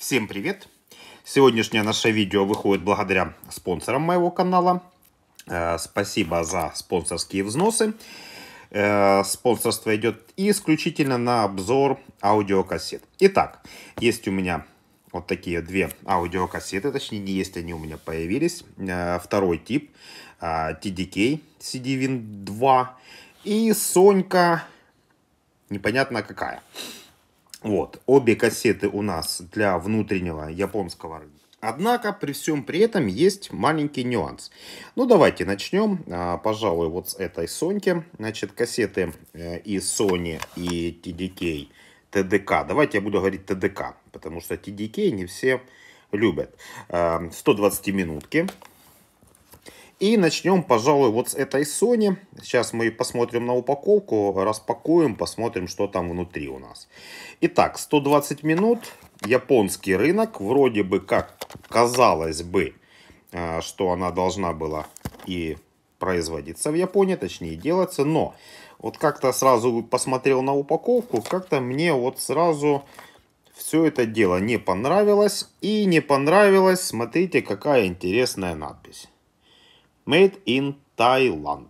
Всем привет! Сегодняшнее наше видео выходит благодаря спонсорам моего канала. Спасибо за спонсорские взносы. Спонсорство идет исключительно на обзор аудиокассет. Итак, есть у меня вот такие две аудиокассеты, точнее не есть, они у меня появились. Второй тип TDK CD-Win 2 и Сонька непонятно какая. Вот, обе кассеты у нас для внутреннего японского рынка. Однако, при всем при этом есть маленький нюанс. Ну, давайте начнем, пожалуй, вот с этой Соньки. Значит, кассеты и Sony, и TDK, TDK. Давайте я буду говорить TDK, потому что TDK не все любят. 120 минутки. И начнем, пожалуй, вот с этой Sony. Сейчас мы посмотрим на упаковку, распакуем, посмотрим, что там внутри у нас. Итак, 120 минут, японский рынок. Вроде бы как казалось бы, что она должна была и производиться в Японии, точнее делаться. Но вот как-то сразу посмотрел на упаковку, как-то мне вот сразу все это дело не понравилось. И не понравилось, смотрите, какая интересная надпись. Made in Thailand.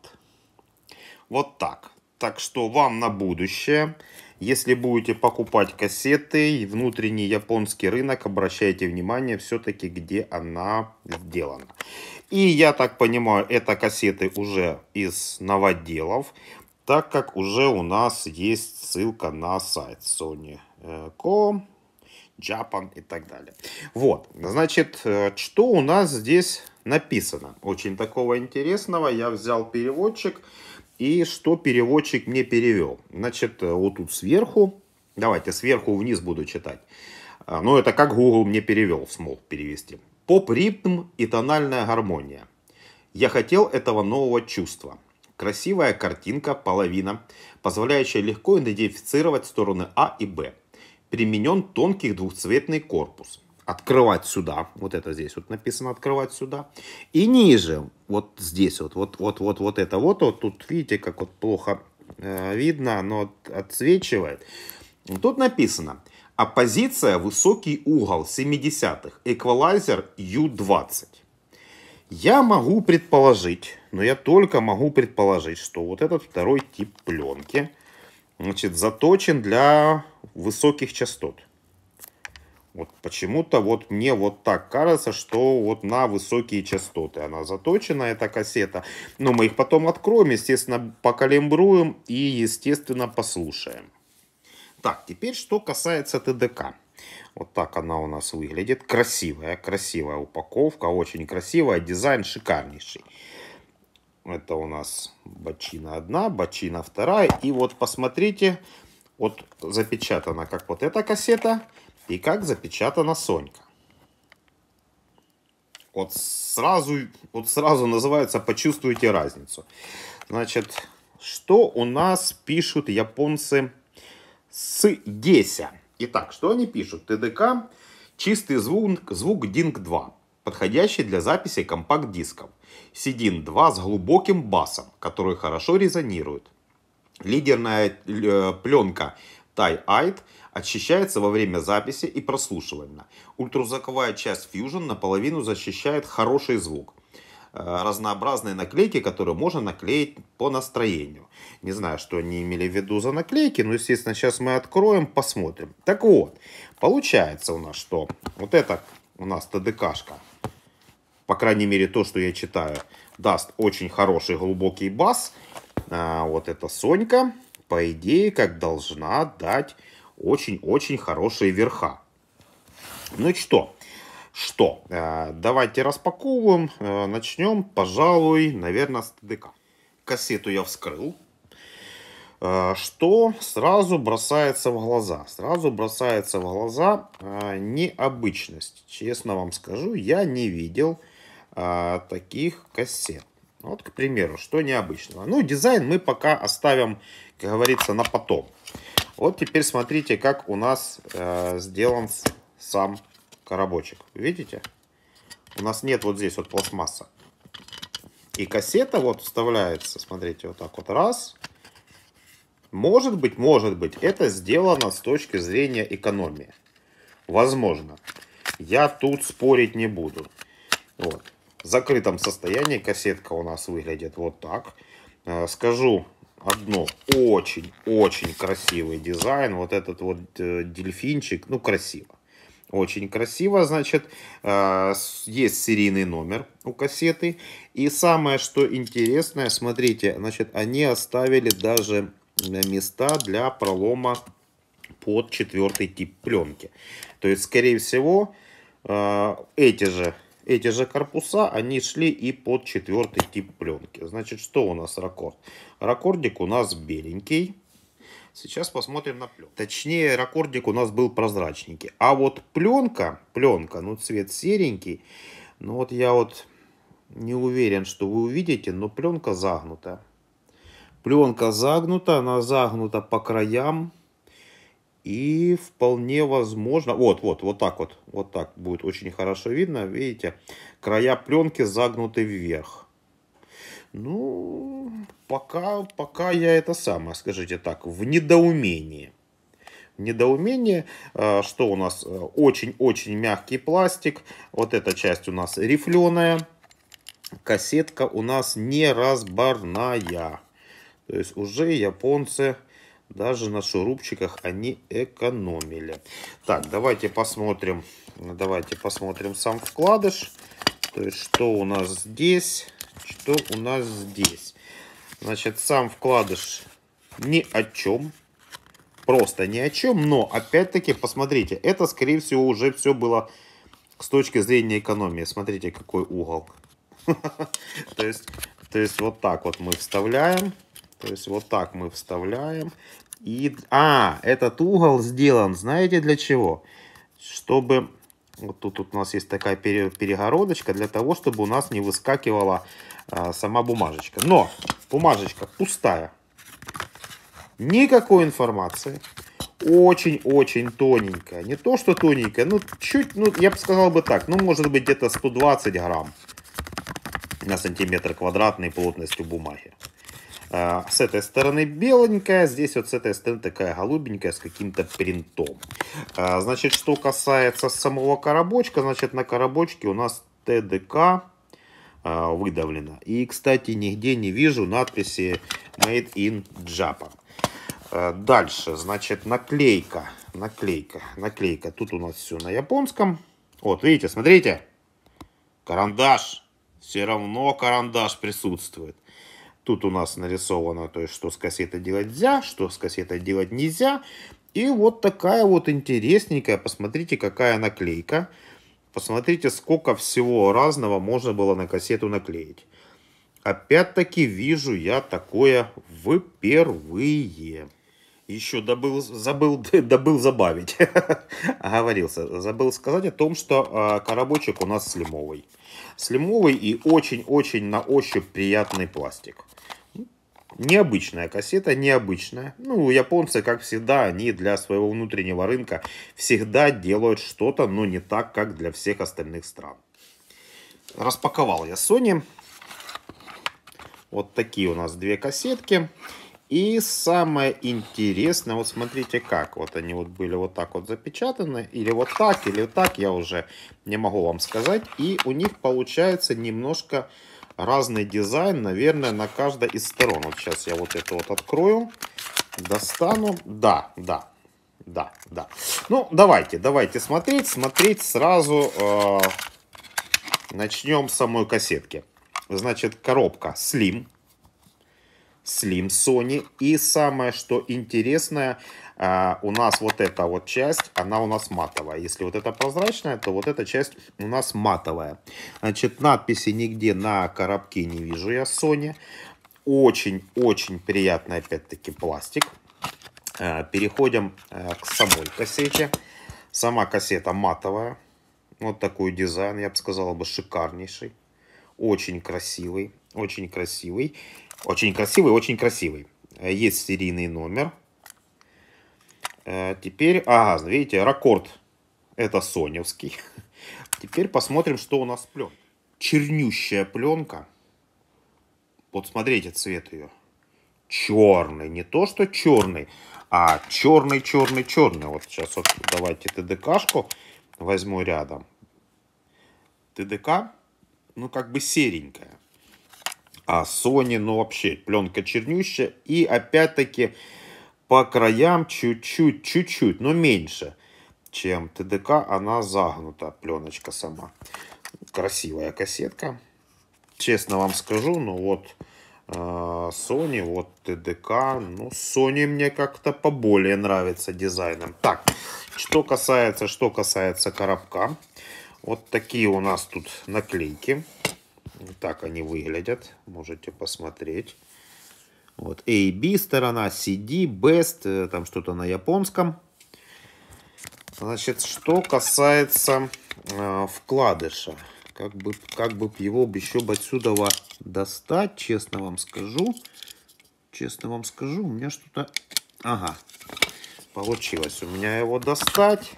Вот так. Так что вам на будущее, если будете покупать кассеты, внутренний японский рынок, обращайте внимание все-таки, где она сделана. И я так понимаю, это кассеты уже из новоделов, так как уже у нас есть ссылка на сайт Sony.com, Japan и так далее. Вот, значит, что у нас здесь написано? Очень такого интересного. Я взял переводчик. И что переводчик мне перевел? Значит, вот тут сверху. Давайте сверху вниз буду читать. Ну, это как Google мне перевел, смог перевести. Поп-ритм и тональная гармония. Я хотел этого нового чувства. Красивая картинка, половина, позволяющая легко идентифицировать стороны А и Б. Применен тонкий двухцветный корпус. Открывать сюда. Вот это здесь вот написано открывать сюда. И ниже, вот здесь вот это вот тут видите, как вот плохо видно, оно отсвечивает. Тут написано: оппозиция высокий угол 70-х. Эквалайзер U20. Я могу предположить, но я только могу предположить, что вот этот второй тип пленки, значит, заточен для высоких частот. Вот почему-то вот мне вот так кажется, что вот на высокие частоты она заточена, эта кассета. Но мы их потом откроем, естественно, покалибруем и, естественно, послушаем. Так, теперь что касается ТДК. Вот так она у нас выглядит. Красивая упаковка, очень красивая, дизайн шикарнейший. Это у нас бочина одна, бочина вторая. И вот посмотрите, вот запечатана как вот эта кассета и как запечатана Сонька. Вот сразу называется «Почувствуйте разницу». Значит, что у нас пишут японцы с Деся? Итак, что они пишут? ТДК чистый звук DING 2, подходящий для записи компакт-дисков. CD 2 с глубоким басом, который хорошо резонирует. Лидерная пленка Thai-Ait очищается во время записи и прослушивания. Ультразвуковая часть Fusion наполовину защищает хороший звук. Разнообразные наклейки, которые можно наклеить по настроению. Не знаю, что они имели в виду за наклейки, но, естественно, сейчас мы откроем, посмотрим. Так вот, получается у нас, что вот это у нас ТДКшка, по крайней мере, то, что я читаю, даст очень хороший глубокий бас. Вот эта Сонька, по идее, как должна дать очень-очень хорошие верха. Ну и что? Давайте распаковываем. Начнем, пожалуй, наверное, с ТДК. Кассету я вскрыл. Что сразу бросается в глаза? Сразу бросается в глаза необычность. Честно вам скажу, я не видел таких кассет. Вот, к примеру, что необычного. Ну, дизайн мы пока оставим, как говорится, на потом. Вот теперь смотрите, как у нас сделан сам коробочек. Видите? У нас нет вот здесь вот пластмасса. И кассета вот вставляется, смотрите, вот так вот раз. Может быть, это сделано с точки зрения экономии. Возможно. Я тут спорить не буду. Вот. В закрытом состоянии кассетка у нас выглядит вот так. Скажу одно, очень-очень красивый дизайн. Вот этот вот дельфинчик, ну красиво. Очень красиво, значит, есть серийный номер у кассеты. И самое, что интересное, смотрите, значит, они оставили даже места для пролома под 4-й тип пленки. То есть, скорее всего, эти же корпуса, они шли и под 4-й тип пленки. Значит, что у нас ракорд? Ракордик у нас беленький. Сейчас посмотрим на пленку. Точнее, ракордик у нас был прозрачненький. А вот пленка, ну цвет серенький. Ну вот я вот не уверен, что вы увидите, но пленка загнута. Пленка загнута, она загнута по краям. И вполне возможно, вот так будет очень хорошо видно, видите, края пленки загнуты вверх. Ну, пока я это самое, скажите так, в недоумении. Что у нас? Очень-очень мягкий пластик. Вот эта часть у нас рифленая. Кассетка у нас не разборная. То есть уже японцы даже на шурупчиках они экономили. Так, давайте посмотрим сам вкладыш. То есть что у нас здесь, что у нас здесь. Значит, сам вкладыш ни о чем. Просто ни о чем. Но, опять-таки, посмотрите, это, скорее всего, уже все было с точки зрения экономии. Смотрите, какой угол. То есть, вот так вот мы вставляем. И, этот угол сделан, знаете, для чего? Чтобы, вот тут у нас есть такая перегородочка, для того, чтобы у нас не выскакивала сама бумажечка. Но бумажечка пустая. Никакой информации. Очень-очень тоненькая. Не то, что тоненькая, ну, чуть, ну, я бы сказал бы так, ну, может быть, где-то 120 грамм на сантиметр квадратный плотностью бумаги. С этой стороны беленькая, здесь вот с этой стороны такая голубенькая с каким-то принтом. Значит, что касается самого коробочка, значит, на коробочке у нас ТДК выдавлено. И, кстати, нигде не вижу надписи Made in Japan. Дальше, значит, наклейка. Тут у нас все на японском. Вот, видите, смотрите. Карандаш. Все равно карандаш присутствует. Тут у нас нарисовано, то есть, что с кассетой делать нельзя, что с кассетой делать нельзя. И вот такая вот интересненькая, посмотрите, какая наклейка. Посмотрите, сколько всего разного можно было на кассету наклеить. Опять-таки вижу я такое впервые. Еще забыл забавить. Оговорился. Забыл сказать о том, что коробочек у нас слимовый. Слимовый и очень-очень на ощупь приятный пластик. Необычная кассета, необычная. Ну, японцы, как всегда, они для своего внутреннего рынка всегда делают что-то, но не так, как для всех остальных стран. Распаковал я Sony. Вот такие у нас две кассетки. И самое интересное, вот смотрите как. Вот они вот были вот так вот запечатаны. Или вот так, я уже не могу вам сказать. И у них получается немножко разный дизайн, наверное, на каждой из сторон. Вот сейчас я вот это вот открою, достану. Да. Ну, давайте смотреть сразу. Начнем с самой кассетки. Значит, коробка Slim Sony. И самое, что интересное, у нас вот эта вот часть, она у нас матовая. Если вот это прозрачная, то вот эта часть у нас матовая. Значит, надписи нигде на коробке не вижу я Sony. Очень-очень приятный, опять-таки, пластик. Переходим к самой кассете. Сама кассета матовая. Вот такой дизайн, я бы сказал, шикарнейший. Очень красивый. Очень красивый. Есть серийный номер. Теперь, видите, ракорд. Это соневский. Теперь посмотрим, что у нас в пленке. Чернющая пленка. Вот смотрите цвет ее. Черный. Не то, что черный, а черный. Вот сейчас вот давайте ТДКшку возьму рядом. ТДК, ну, как бы серенькая. А Sony, ну, вообще, пленка чернющая. И, опять-таки, по краям чуть-чуть, но меньше, чем ТДК. Она загнута, пленочка сама. Красивая кассетка. Честно вам скажу, ну, вот Sony, вот ТДК. Ну, Sony мне как-то поболее нравится дизайном. Так, что касается коробка. Вот такие у нас тут наклейки. Так они выглядят. Можете посмотреть. Вот A, B сторона, CD, Best. Там что-то на японском. Значит, что касается вкладыша. Как бы его еще отсюда достать, честно вам скажу. У меня что-то... Ага, получилось у меня его достать.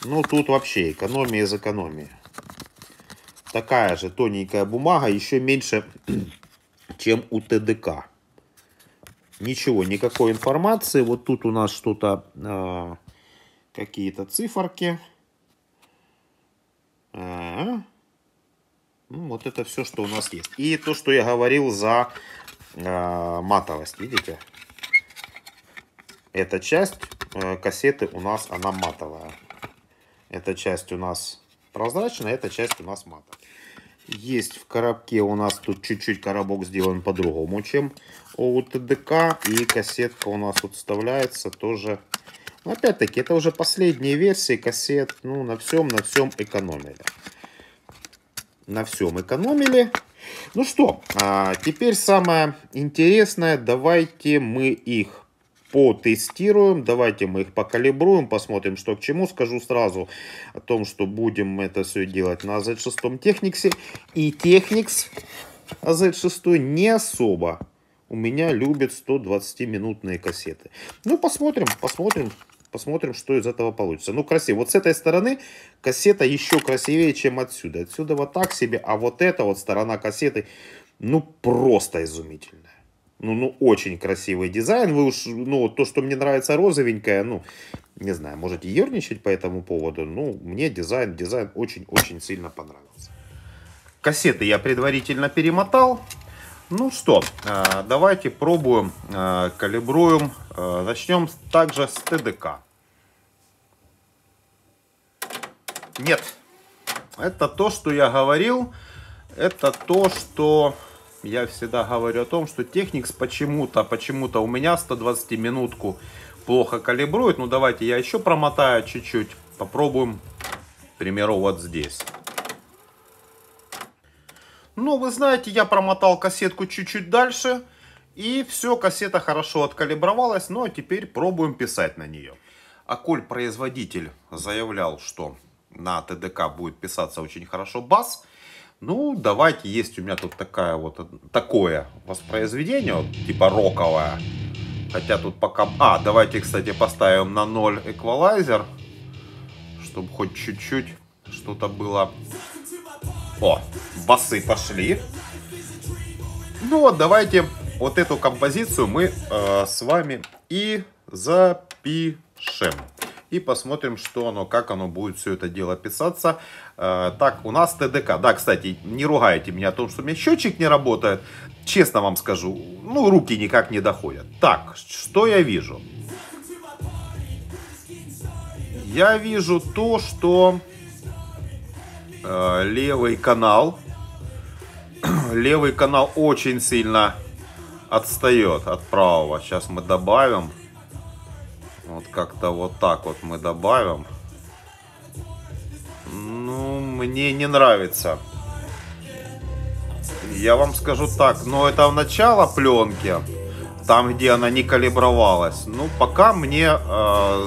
Ну, тут вообще экономия из экономии. Такая же тоненькая бумага, еще меньше, чем у ТДК. Ничего, никакой информации. Вот тут у нас что-то, какие-то циферки. Ну, вот это все, что у нас есть. И то, что я говорил за матовость, видите? Эта часть кассеты у нас, она матовая. Эта часть у нас прозрачная, эта часть у нас матовая. Есть в коробке у нас тут чуть-чуть коробок сделан по-другому, чем у ТДК. И кассетка у нас тут вставляется тоже. Но опять-таки, это уже последние версии кассет. Ну, на всем экономили. На всем экономили. Ну что, теперь самое интересное. Давайте мы их потестируем. Давайте мы их покалибруем. Посмотрим, что к чему. Скажу сразу о том, что будем это все делать на Z6 Technics. И Technics Z6 не особо у меня любит 120-минутные кассеты. Ну, посмотрим, что из этого получится. Ну, красиво. Вот с этой стороны кассета еще красивее, чем отсюда. Отсюда вот так себе. А вот эта вот сторона кассеты, ну, просто изумительная. Ну, очень красивый дизайн. Вы уж, ну, то, что мне нравится розовенькое, ну, не знаю, можете ерничать по этому поводу. Ну, мне дизайн очень-очень сильно понравился. Кассеты я предварительно перемотал. Ну что, давайте пробуем, калибруем. Начнем также с ТДК. Нет, это то, что я говорил. Это то, что я всегда говорю о том, что Technics почему-то у меня 120-минутку плохо калибрует. Ну давайте я еще промотаю чуть-чуть. Попробуем, к примеру, вот здесь. Ну, вы знаете, я промотал кассетку чуть-чуть дальше. И все, кассета хорошо откалибровалась. Ну, а теперь пробуем писать на нее. А коль производитель заявлял, что на ТДК будет писаться очень хорошо бас, ну, давайте, есть у меня тут такое воспроизведение, вот, типа роковое. Хотя тут пока... давайте, кстати, поставим на 0 эквалайзер, чтобы хоть чуть-чуть что-то было... О, басы пошли. Ну вот, давайте вот эту композицию мы с вами и запишем. И посмотрим, что оно, как оно будет все это дело писаться. Так, у нас ТДК. Да, кстати, не ругайте меня о том, что у меня счетчик не работает. Честно вам скажу, ну, руки никак не доходят. Так, что я вижу? Я вижу то, что... левый канал очень сильно отстает от правого. Сейчас мы добавим. Вот как-то вот так вот мы добавим. Ну, мне не нравится. Я вам скажу так. Но это в начало пленки. Там, где она не калибровалась. Ну, пока мне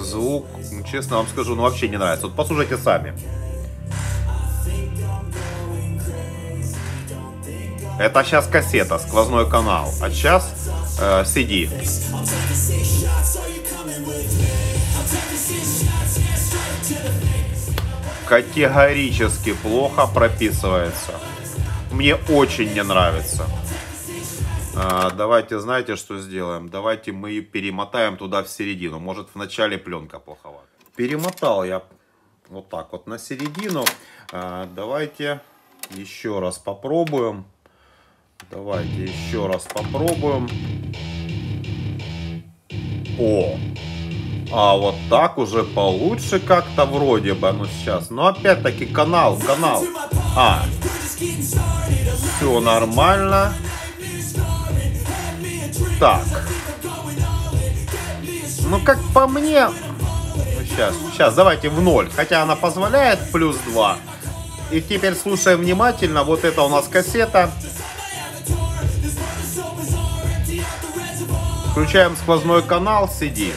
звук, честно вам скажу, ну вообще не нравится. Вот послушайте сами. Это сейчас кассета, сквозной канал. А сейчас CD. Категорически плохо прописывается. Мне очень не нравится. Давайте, знаете, что сделаем? Давайте мы перемотаем туда в середину. Может, в начале пленка плоховата. Перемотал я Вот так вот на середину. Давайте еще раз попробуем. Давайте еще раз попробуем. О! А вот так уже получше как-то вроде бы. Ну сейчас. Но опять-таки канал. Все нормально. Так. Ну как по мне... Сейчас, давайте в 0. Хотя она позволяет плюс 2. И теперь слушаем внимательно. Вот это у нас кассета. Включаем сквозной канал CD.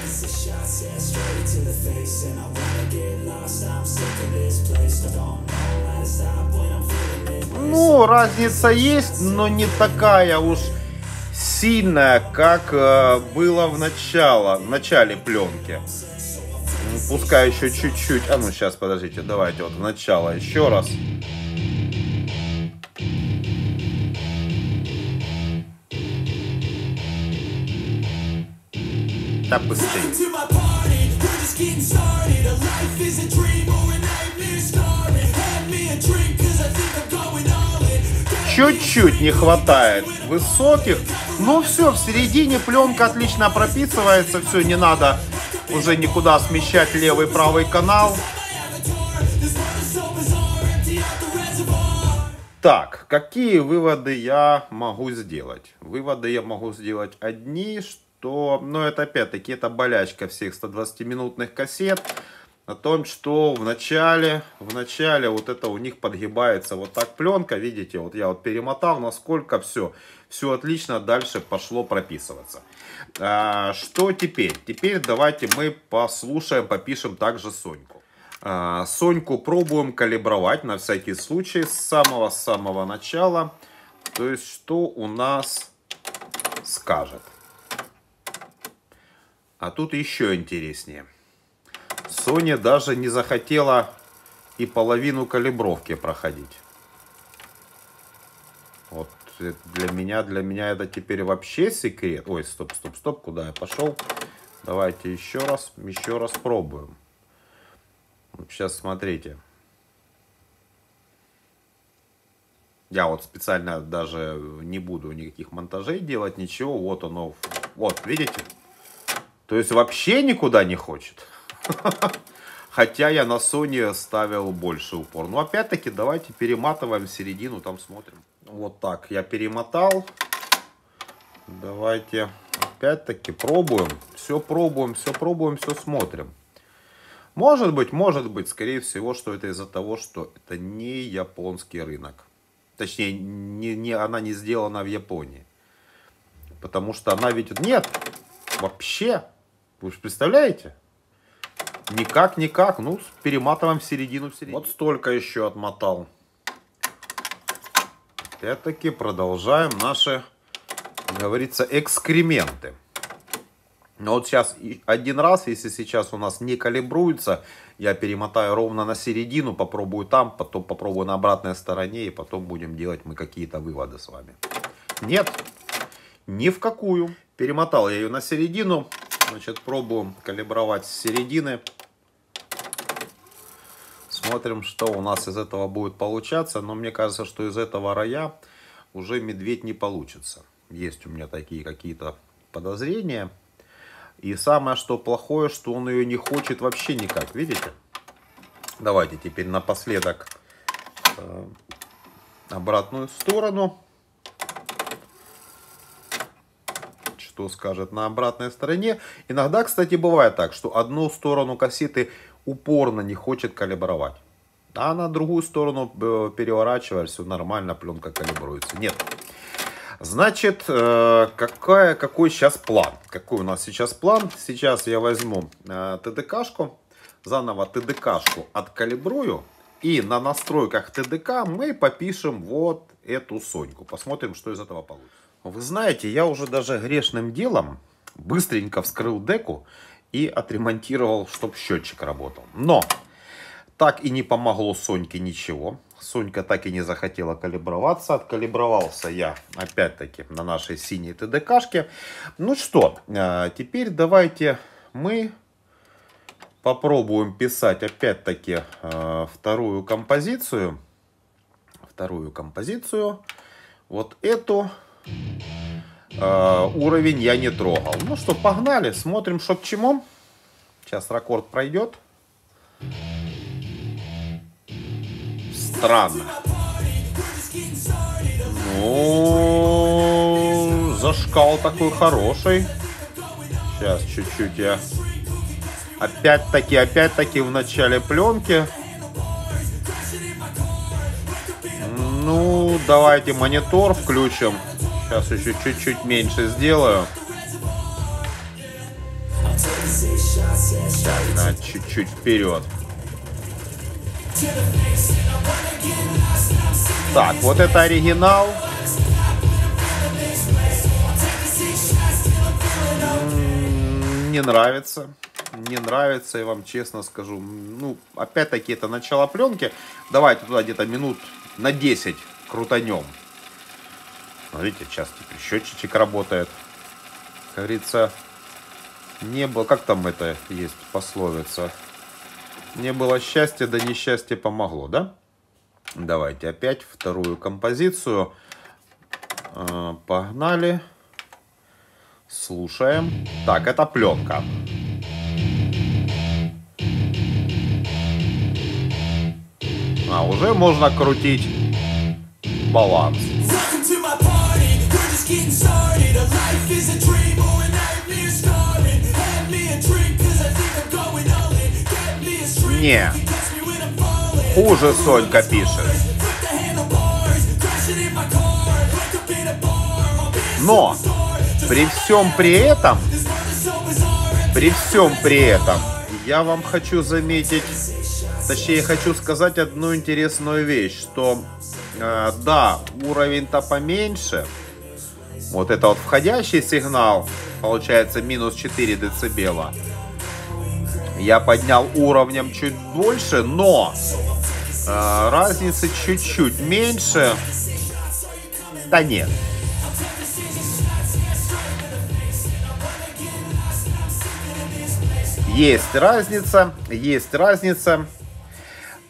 Ну, разница есть, но не такая уж сильная, как было в начале пленки. Пускай еще чуть-чуть. А ну сейчас, подождите, давайте вот в начало еще раз. Да быстрее. Чуть-чуть не хватает высоких. Ну все, в середине пленка отлично прописывается. Все, не надо уже никуда смещать левый и правый канал. Так, какие выводы я могу сделать? Выводы я могу сделать одни, что... Ну, это опять-таки, это болячка всех 120-минутных кассет. О том, что в начале вот это у них подгибается вот так пленка. Видите, вот я вот перемотал, насколько все отлично дальше пошло прописываться. Что теперь? Теперь давайте мы послушаем, попишем также Соньку. Соньку пробуем калибровать на всякий случай с самого начала. То есть, что у нас скажет. А тут еще интереснее. Соня даже не захотела и половину калибровки проходить. Вот для меня это теперь вообще секрет. Ой, стоп, куда я пошел? Давайте еще раз пробуем. Сейчас смотрите. Я вот специально даже не буду никаких монтажей делать, ничего. Вот оно, вот, видите? То есть вообще никуда не хочет. Хотя я на Sony ставил больше упор. Но опять-таки давайте перематываем в середину, там смотрим. Вот так я перемотал. Давайте опять-таки пробуем. Все смотрим. Может быть, скорее всего, что это из-за того, что это не японский рынок. Точнее, она не сделана в Японии. Потому что она ведь... Нет, вообще, вы же представляете? Никак. Ну, перематываем в середину. Вот столько еще отмотал. Опять-таки продолжаем наши, как говорится, экскременты. Но вот сейчас один раз, если сейчас у нас не калибруется, я перемотаю ровно на середину, попробую там, потом попробую на обратной стороне, и потом будем делать мы какие-то выводы с вами. Нет, ни в какую. Перемотал я ее на середину, значит, пробуем калибровать с середины. Смотрим, что у нас из этого будет получаться, но мне кажется, что из этого рая уже медведь не получится. Есть у меня такие какие-то подозрения. И самое, что плохое, что он ее не хочет вообще никак. Видите? Давайте теперь напоследок обратную сторону. Что скажет на обратной стороне. Иногда, кстати, бывает так, что одну сторону кассеты упорно не хочет калибровать. А на другую сторону переворачиваешь, все нормально, пленка калибруется. Нет. Значит, какой сейчас план? Какой у нас сейчас план? Сейчас я возьму ТДКшку, заново ТДКшку откалибрую. И на настройках ТДК мы попишем вот эту Соньку. Посмотрим, что из этого получится. Вы знаете, я уже даже грешным делом быстренько вскрыл деку и отремонтировал, чтобы счетчик работал. Но так и не помогло Соньке ничего. Сонька так и не захотела калиброваться. Откалибровался я опять-таки на нашей синей ТДКшке. Ну что, теперь давайте мы попробуем писать опять-таки вторую композицию. Вот эту уровень я не трогал. Ну что, погнали, смотрим, что к чему. Сейчас рекорд пройдет. Странно. Ну, зашкал такой хороший. Сейчас чуть-чуть я... Опять-таки в начале пленки. Ну, давайте монитор включим. Сейчас еще чуть-чуть меньше сделаю. Так, чуть-чуть вперед. Так, вот это оригинал. Не нравится. Не нравится, я вам честно скажу. Ну, опять-таки, это начало пленки. Давайте туда где-то минут на 10 крутанем. Смотрите, сейчас теперь счетчик работает. Как говорится, не было... Как там это есть пословица? Не было счастья, да несчастье помогло, да? Давайте опять вторую композицию. Погнали. Слушаем. Так, это пленка. А уже можно крутить баланс. Не. Хуже Сонька пишет. Но при всем при этом, я вам хочу заметить, точнее, хочу сказать одну интересную вещь, что да, уровень-то поменьше. Вот это вот входящий сигнал, получается минус 4 децибела. Я поднял уровнем чуть больше, но разницы чуть-чуть меньше. Да нет. Есть разница, есть разница.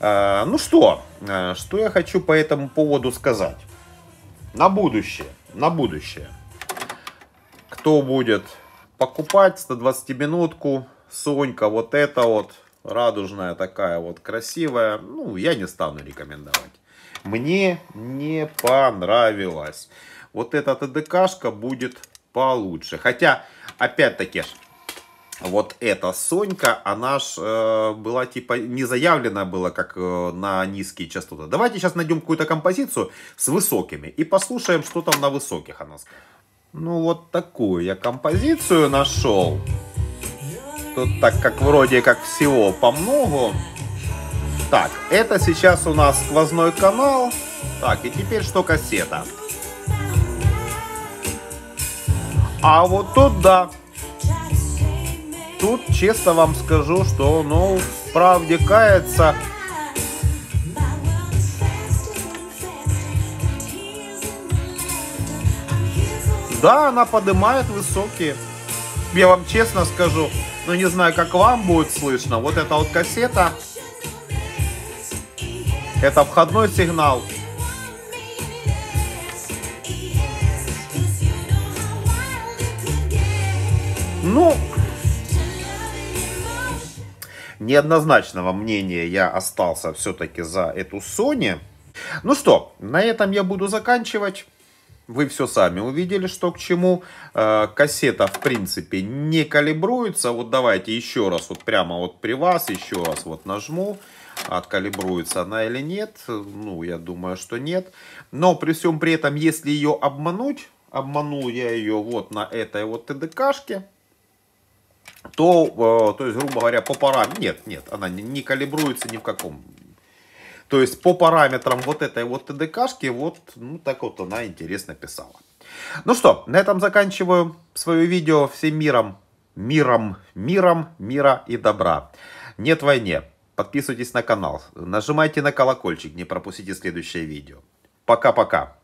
Ну что я хочу по этому поводу сказать? На будущее. Кто будет покупать 120-минутку, Сонька, вот эта вот радужная такая вот красивая, ну, я не стану рекомендовать. Мне не понравилось. Вот эта ТДКшка будет получше. Хотя, опять-таки, вот эта Сонька, она ж была типа не заявлена была как на низкие частоты. Давайте сейчас найдем какую-то композицию с высокими и послушаем, что там на высоких она скажет. Ну вот такую я композицию нашел. Тут так как вроде как всего по многу. Так, это сейчас у нас сквозной канал. Так, и теперь что кассета. А вот тут да. Тут честно вам скажу, что, ну, в правде кается. Да, она поднимает высокие. Я вам честно скажу, ну не знаю, как вам будет слышно. Вот эта вот кассета. Это входной сигнал. Ну, неоднозначного мнения я остался все-таки за эту Sony. Ну что, на этом я буду заканчивать. Вы все сами увидели, что к чему. Кассета, в принципе, не калибруется. Вот давайте еще раз, вот прямо вот при вас, еще раз вот нажму. Откалибруется она или нет. Ну, я думаю, что нет. Но при всем при этом, если ее обмануть, обманул я ее вот на этой вот ТДКшке, то есть, грубо говоря, по параметрам, нет, она не калибруется ни в каком. То есть, по параметрам вот этой вот ТДКшки, вот, ну, так вот она интересно писала. Ну что, на этом заканчиваю свое видео. Всем мира и добра. Нет войне. Подписывайтесь на канал, нажимайте на колокольчик, не пропустите следующее видео. Пока-пока.